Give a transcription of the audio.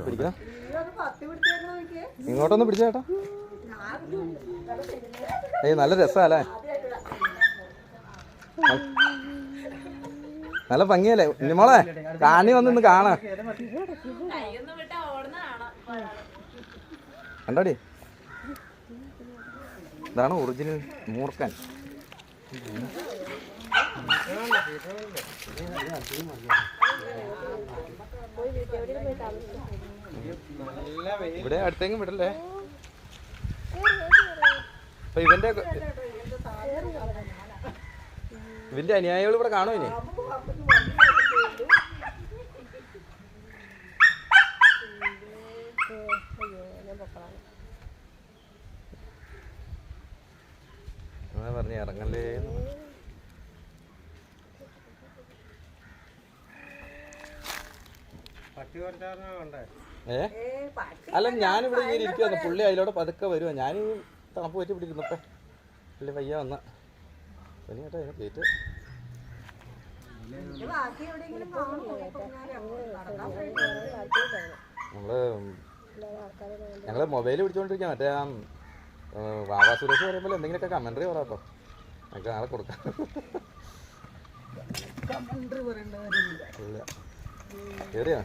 പിടിക്കണം. ഇങ്ങോട്ടൊന്ന് പിടിച്ച ചേട്ടാ. നല്ല രസമല്ലേ, നല്ല ഭംഗിയല്ലേ നിമോളെ. കാണി വന്ന് കാണാ കണ്ടോടി. ഇതാണ് ഒറിജിനൽ മൂർക്കൻ. ഇവിടെ അടുത്തേക്കും വിടല്ലേ. അപ്പൊ ഇവന്റെ അനുയായികൾ ഇവിടെ കാണുമോ ഇനി? പറഞ്ഞ ഇറങ്ങല്ലേ. അല്ല ഞാനിവിടെ ഇങ്ങനെ ഇരിക്കുവായിരുന്നു, പുള്ളി അതിലൂടെ പതുക്കെ വരുവാ. ഞാൻ തണുപ്പ് പറ്റി ഇവിടെ ഇരുന്നപ്പോ പുള്ളി പയ്യ വന്ന പനി കേട്ടോ. അതിനെ കയറ്റ് ഞങ്ങള് മൊബൈൽ പിടിച്ചോണ്ടിരിക്കുക. മറ്റേ വാവാ സുരേഷ് പറയുമ്പോൾ എന്തെങ്കിലുമൊക്കെ കമന്ററി പറയാട്ടോ, ഞങ്ങൾക്ക് നാളെ കൊടുക്കാം. കേറിയാ